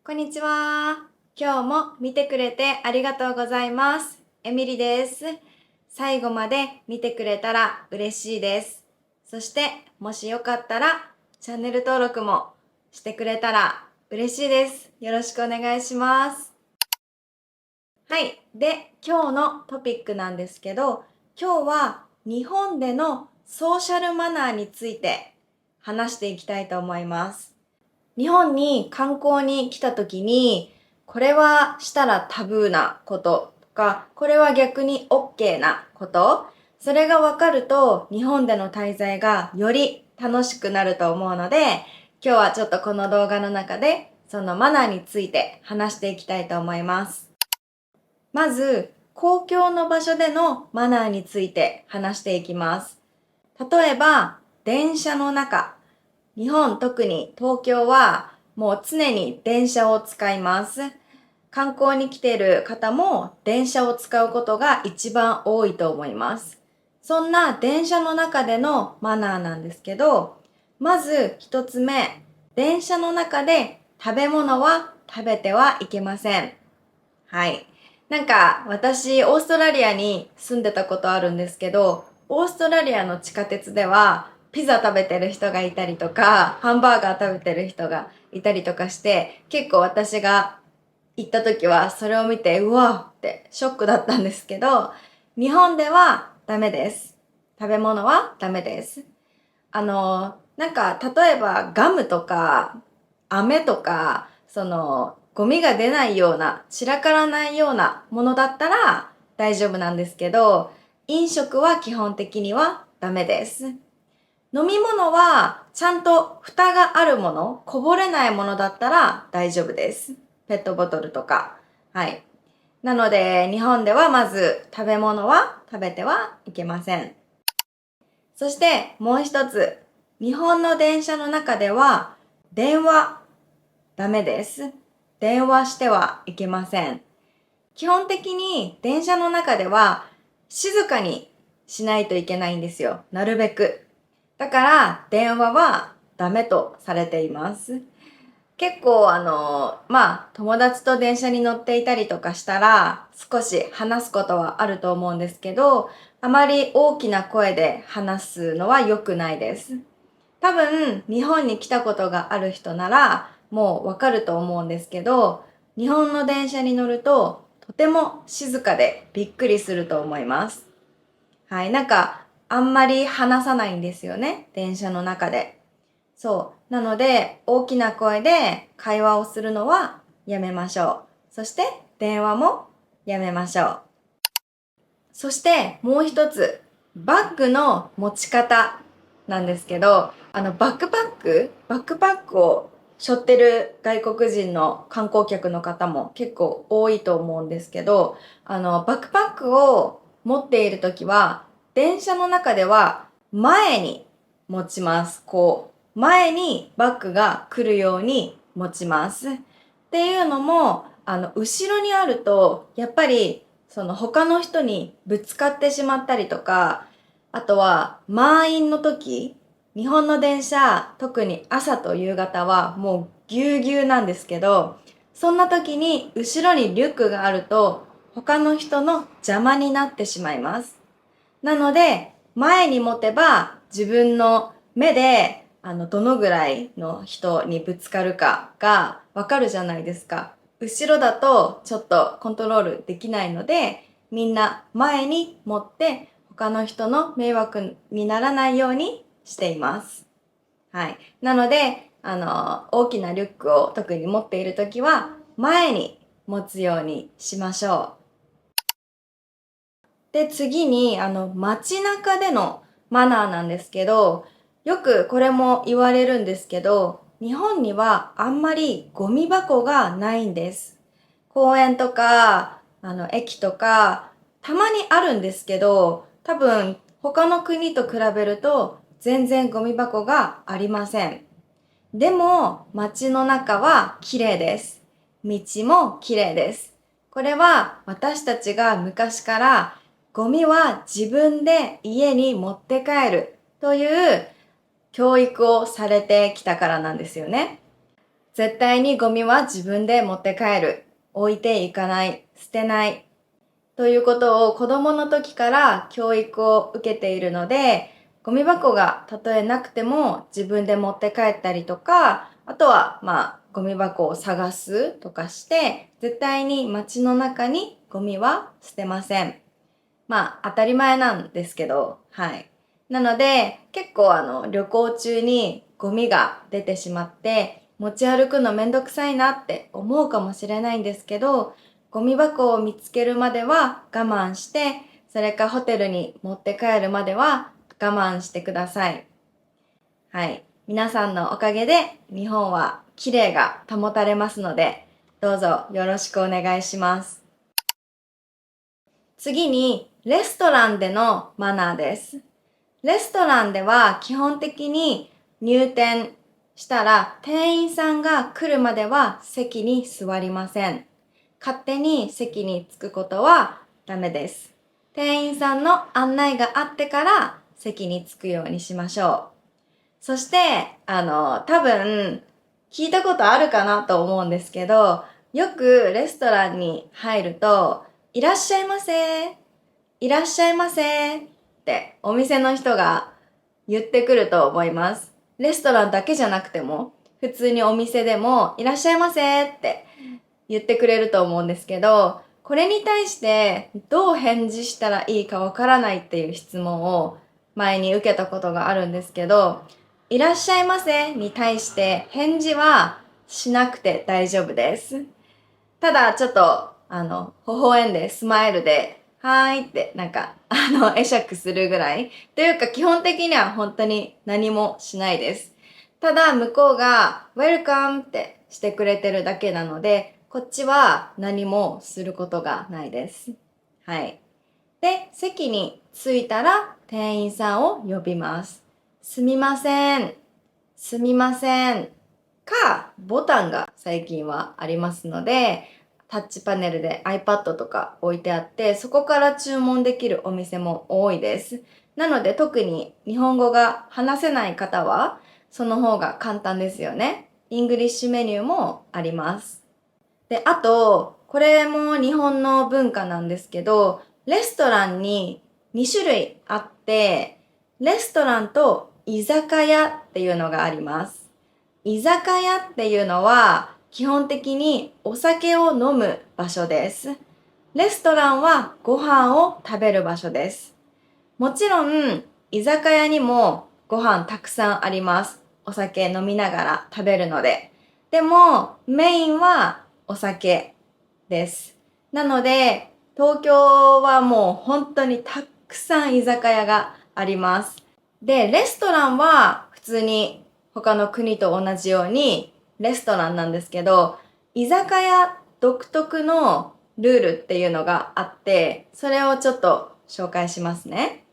こんにちは。今日も見てくれてありがとうございます。エミリです。最後まで見てくれたら嬉しいです。そしてもしよかったらチャンネル登録もしてくれたら嬉しいです。よろしくお願いします。はい。で、今日のトピックなんですけど、今日は日本でのソーシャルマナーについて話していきたいと思います。日本に観光に来た時に、これはしたらタブーなこととか、これは逆に OK なこと、それがわかると日本での滞在がより楽しくなると思うので、今日はちょっとこの動画の中でそのマナーについて話していきたいと思います。まず、公共の場所でのマナーについて話していきます。例えば、電車の中。日本、特に東京はもう常に電車を使います。観光に来ている方も電車を使うことが一番多いと思います。そんな電車の中でのマナーなんですけど、まず一つ目、電車の中で食べ物は食べてはいけません。はい。なんか私オーストラリアに住んでたことあるんですけど、オーストラリアの地下鉄ではピザ食べてる人がいたりとか、ハンバーガー食べてる人がいたりとかして、結構私が行った時はそれを見てうわってショックだったんですけど、日本ではダメです。食べ物はダメです。なんか例えばガムとか飴とか、ゴミが出ないような、散らからないようなものだったら大丈夫なんですけど、飲食は基本的にはダメです。飲み物はちゃんと蓋があるもの、こぼれないものだったら大丈夫です。ペットボトルとか。はい。なので、日本ではまず食べ物は食べてはいけません。そしてもう一つ、日本の電車の中では電話ダメです。電話してはいけません。基本的に電車の中では静かにしないといけないんですよ。なるべく。だから電話はダメとされています。結構友達と電車に乗っていたりとかしたら少し話すことはあると思うんですけど、あまり大きな声で話すのは良くないです。多分日本に来たことがある人ならもうわかると思うんですけど、日本の電車に乗るととても静かでびっくりすると思います。はい、なんかあんまり話さないんですよね、電車の中で。そう。なので、大きな声で会話をするのはやめましょう。そして、電話もやめましょう。そして、もう一つ、バッグの持ち方なんですけど、バックパックを背負ってる外国人の観光客の方も結構多いと思うんですけど、バックパックを持っているときは、電車の中では前に持ちます。前にバッグが来るように持ちます。っていうのも、後ろにあると、やっぱり、他の人にぶつかってしまったりとか、あとは、満員の時、日本の電車、特に朝と夕方はもうぎゅうぎゅうなんですけど、そんな時に後ろにリュックがあると、他の人の邪魔になってしまいます。なので、前に持てば自分の目で、どのぐらいの人にぶつかるかがわかるじゃないですか。後ろだとちょっとコントロールできないので、みんな前に持って他の人の迷惑にならないようにしています。はい。なので、大きなリュックを特に持っているときは前に持つようにしましょう。で、次に、街中でのマナーなんですけど、よくこれも言われるんですけど、日本にはあんまりゴミ箱がないんです。公園とか、駅とか、たまにあるんですけど、多分他の国と比べると全然ゴミ箱がありません。でも、街の中は綺麗です。道も綺麗です。これは私たちが昔からゴミは自分で家に持って帰るという教育をされてきたからなんですよね。絶対にゴミは自分で持って帰る。置いていかない。捨てない。ということを子供の時から教育を受けているので、ゴミ箱がたとえなくても自分で持って帰ったりとか、あとはゴミ箱を探すとかして、絶対に街の中にゴミは捨てません。当たり前なんですけど、はい。なので、結構旅行中にゴミが出てしまって、持ち歩くのめんどくさいなって思うかもしれないんですけど、ゴミ箱を見つけるまでは我慢して、それかホテルに持って帰るまでは我慢してください。はい。皆さんのおかげで日本は綺麗が保たれますので、どうぞよろしくお願いします。次に、レストランでのマナーです。レストランでは基本的に入店したら店員さんが来るまでは席に座りません。勝手に席に着くことはダメです。店員さんの案内があってから席に着くようにしましょう。そして、多分聞いたことあるかなと思うんですけど、よくレストランに入ると、いらっしゃいませ。いらっしゃいませってお店の人が言ってくると思います。レストランだけじゃなくても、普通にお店でもいらっしゃいませって言ってくれると思うんですけど、これに対してどう返事したらいいかわからないっていう質問を前に受けたことがあるんですけど、いらっしゃいませに対して返事はしなくて大丈夫です。ただちょっと微笑んでスマイルではーいって会釈するぐらいというか基本的には本当に何もしないです。ただ向こうが Welcome ってしてくれてるだけなので、こっちは何もすることがないです。はい。で、席に着いたら店員さんを呼びます。すみません。すみません。か、ボタンが最近はありますので、タッチパネルで iPad とか置いてあって、そこから注文できるお店も多いです。なので特に日本語が話せない方は、その方が簡単ですよね。イングリッシュメニューもあります。で、あと、これも日本の文化なんですけど、レストランに2種類あって、レストランと居酒屋っていうのがあります。居酒屋っていうのは基本的にお酒を飲む場所です。レストランはご飯を食べる場所です。もちろん居酒屋にもご飯たくさんあります。お酒飲みながら食べるので。でもメインはお酒です。なので東京はもう本当にたくさん居酒屋があります。で、レストランは普通に他の国と同じようにレストランなんですけど、居酒屋独特のルールっていうのがあって、それをちょっと紹介しますね。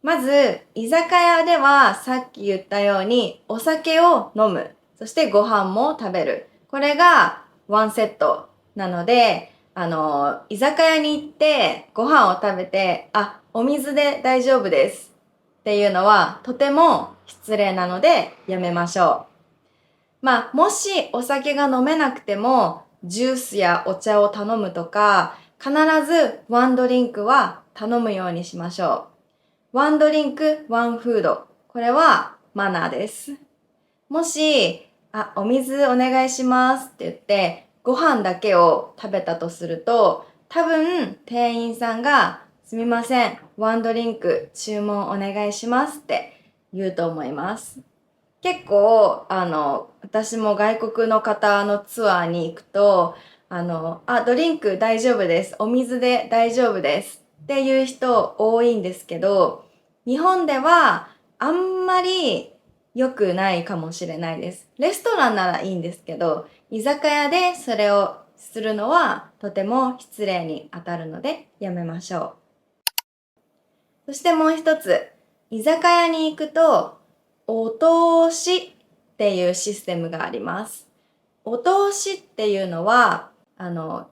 まず、居酒屋ではさっき言ったようにお酒を飲む。そしてご飯も食べる。これがワンセットなので、居酒屋に行ってご飯を食べて、お水で大丈夫ですっていうのはとても失礼なのでやめましょう。もしお酒が飲めなくても、ジュースやお茶を頼むとか、必ずワンドリンクは頼むようにしましょう。ワンドリンク、ワンフード。これはマナーです。もし、お水お願いしますって言って、ご飯だけを食べたとすると、多分店員さんが、すみません、ワンドリンク注文お願いしますって言うと思います。結構、私も外国の方のツアーに行くと、ドリンク大丈夫です。お水で大丈夫です。っていう人多いんですけど、日本ではあんまり良くないかもしれないです。レストランならいいんですけど、居酒屋でそれをするのはとても失礼に当たるのでやめましょう。そしてもう一つ、居酒屋に行くと、お通しっていうシステムがあります。お通しっていうのは、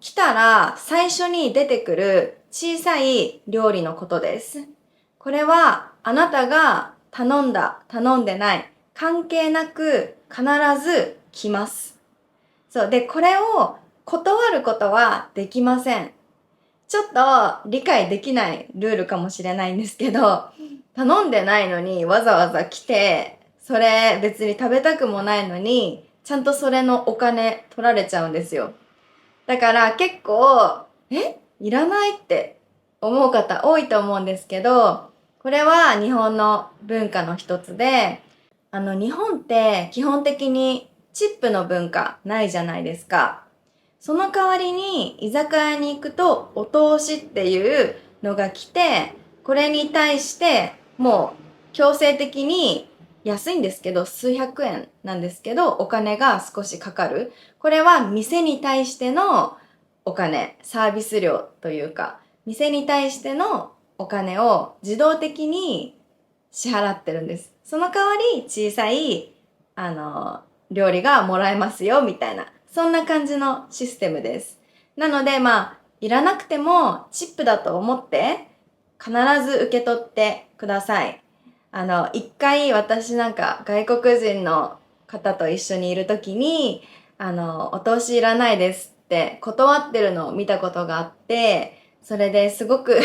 来たら最初に出てくる小さい料理のことです。これはあなたが頼んだ、頼んでない、関係なく必ず来ます。そう。で、これを断ることはできません。ちょっと理解できないルールかもしれないんですけど、頼んでないのにわざわざ来て、それ別に食べたくもないのに、ちゃんとそれのお金取られちゃうんですよ。だから結構、いらないって思う方多いと思うんですけど、これは日本の文化の一つで、日本って基本的にチップの文化ないじゃないですか。その代わりに居酒屋に行くとお通しっていうのが来て、これに対してもう強制的に安いんですけど、数百円なんですけど、お金が少しかかる。これは店に対してのお金、サービス料というか、店に対してのお金を自動的に支払ってるんです。その代わり小さい、料理がもらえますよ、みたいな。そんな感じのシステムです。なので、いらなくてもチップだと思って、必ず受け取ってください。一回私なんか外国人の方と一緒にいるときに、お通しいらないですって断ってるのを見たことがあって、それですごく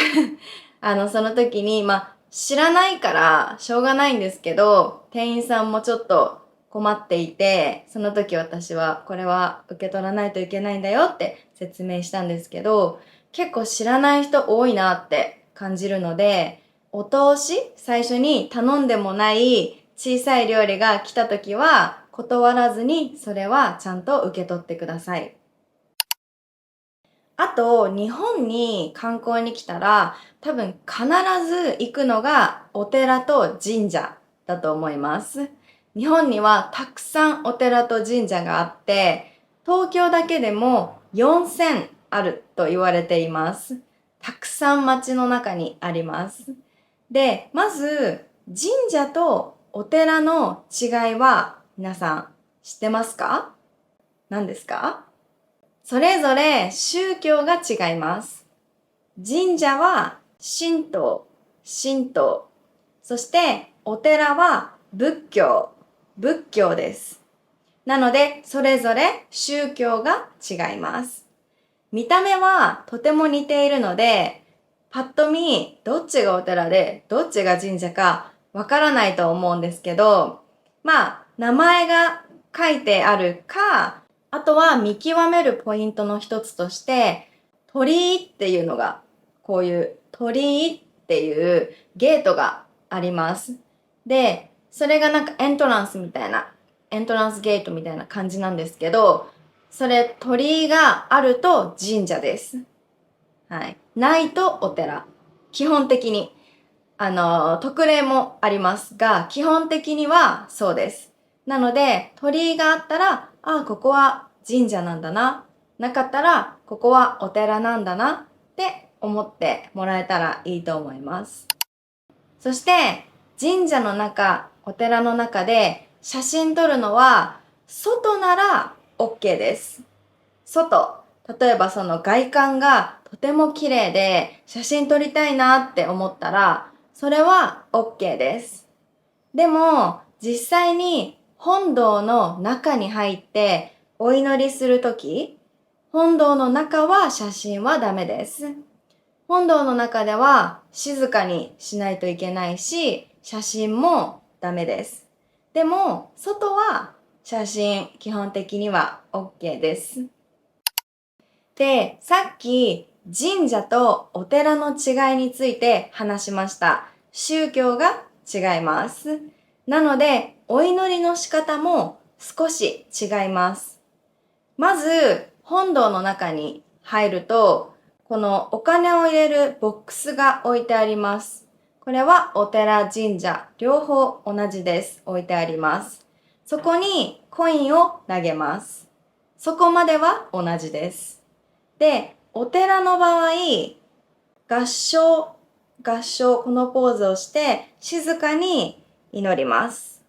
その時に、知らないからしょうがないんですけど、店員さんもちょっと困っていて、その時私はこれは受け取らないといけないんだよって説明したんですけど、結構知らない人多いなって感じるので、お通し最初に頼んでもない小さい料理が来た時は断らずにそれはちゃんと受け取ってください。あと、日本に観光に来たら、多分必ず行くのがお寺と神社だと思います。日本にはたくさんお寺と神社があって、東京だけでも4000あると言われています。たくさん街の中にあります。で、まず、神社とお寺の違いは皆さん知ってますか？何ですか？それぞれ宗教が違います。神社は神道。そしてお寺は仏教です。なので、それぞれ宗教が違います。見た目はとても似ているので、パッと見、どっちがお寺で、どっちが神社かわからないと思うんですけど、名前が書いてあるか、あとは見極めるポイントの一つとして、鳥居っていうのが、こういう鳥居っていうゲートがあります。で、それがなんかエントランスゲートみたいな感じなんですけど、それ鳥居があると神社です。はい。ないとお寺。基本的に。特例もありますが、基本的にはそうです。なので、鳥居があったら、ここは神社なんだな。なかったら、ここはお寺なんだなって思ってもらえたらいいと思います。そして、神社の中、お寺の中で写真撮るのは、外なら OK です。外。例えばその外観がとても綺麗で写真撮りたいなって思ったら、それは OK です。でも、実際に本堂の中に入ってお祈りするとき、本堂の中は写真はダメです。本堂の中では静かにしないといけないし、写真もダメです。でも、外は写真基本的には OK です。で、さっき神社とお寺の違いについて話しました。宗教が違います。なので、お祈りの仕方も少し違います。まず、本堂の中に入ると、このお金を入れるボックスが置いてあります。これはお寺、神社、両方同じです。置いてあります。そこにコインを投げます。そこまでは同じです。で、お寺の場合、合唱、このポーズをして静かに祈ります。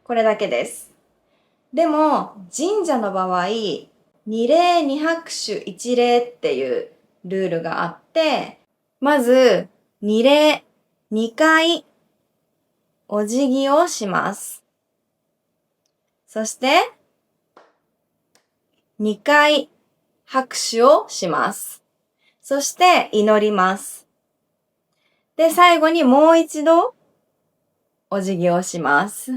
これだけです。でも、神社の場合、二礼二拍手一礼っていうルールがあって、まず、二礼、二回、お辞儀をします。そして、2回拍手をします。そして祈ります。で、最後にもう一度お辞儀をします。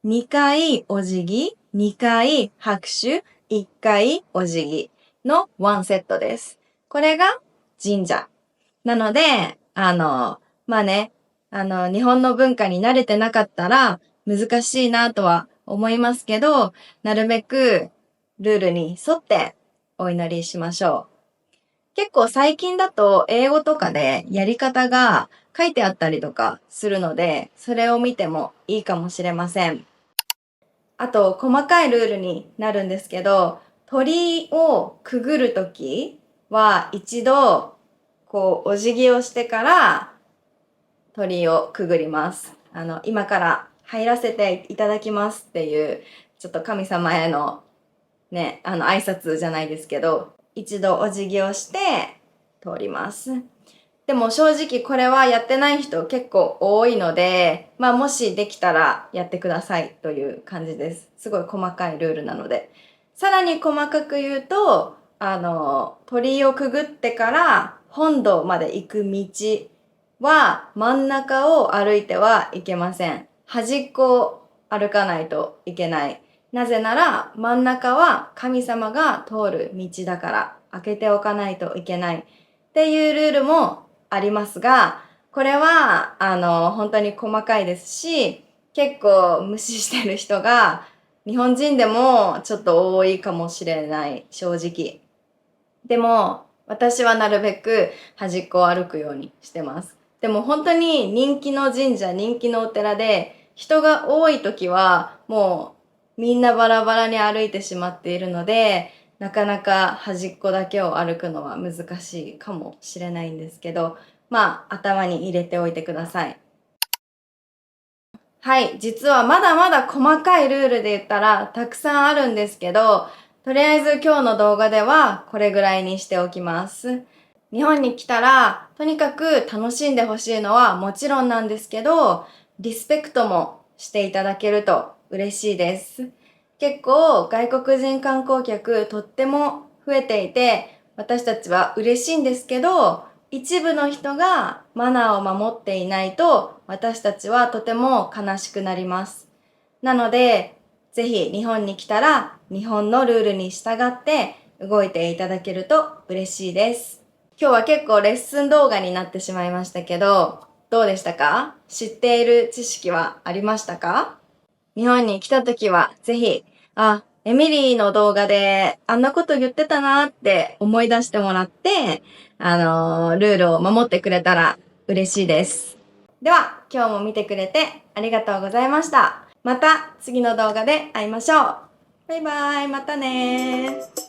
2回お辞儀、2回拍手、1回お辞儀の1セットです。これが神社。なので、まあね、日本の文化に慣れてなかったら難しいなとは思いますけど、なるべくルールに沿ってお祈りしましょう。結構最近だと英語とかでやり方が書いてあったりとかするので、それを見てもいいかもしれません。あと、細かいルールになるんですけど、鳥居をくぐるときは一度、お辞儀をしてから鳥居をくぐります。今から入らせていただきますっていう、ちょっと神様へのね、挨拶じゃないですけど、一度お辞儀をして通ります。でも正直これはやってない人結構多いので、まあもしできたらやってくださいという感じです。すごい細かいルールなので。さらに細かく言うと、鳥居をくぐってから本堂まで行く道は真ん中を歩いてはいけません。端っこを歩かないといけない。なぜなら真ん中は神様が通る道だから開けておかないといけないっていうルールもありますが、これは本当に細かいですし、結構無視してる人が日本人でもちょっと多いかもしれない、正直。でも私はなるべく端っこを歩くようにしてます。でも本当に人気の神社、人気のお寺で人が多い時はもうみんなバラバラに歩いてしまっているので、なかなか端っこだけを歩くのは難しいかもしれないんですけど、まあ頭に入れておいてください。はい、実はまだまだ細かいルールで言ったらたくさんあるんですけど、とりあえず今日の動画ではこれぐらいにしておきます。日本に来たらとにかく楽しんでほしいのはもちろんなんですけど、リスペクトもしていただけると嬉しいです。結構外国人観光客とっても増えていて、私たちは嬉しいんですけど、一部の人がマナーを守っていないと私たちはとても悲しくなります。なので、ぜひ日本に来たら日本のルールに従って動いていただけると嬉しいです。今日は結構レッスン動画になってしまいましたけど、どうでしたか？知っている知識はありましたか？日本に来た時はぜひ、エミリーの動画であんなこと言ってたなって思い出してもらって、ルールを守ってくれたら嬉しいです。では、今日も見てくれてありがとうございました。また次の動画で会いましょう。バイバイ、またねー。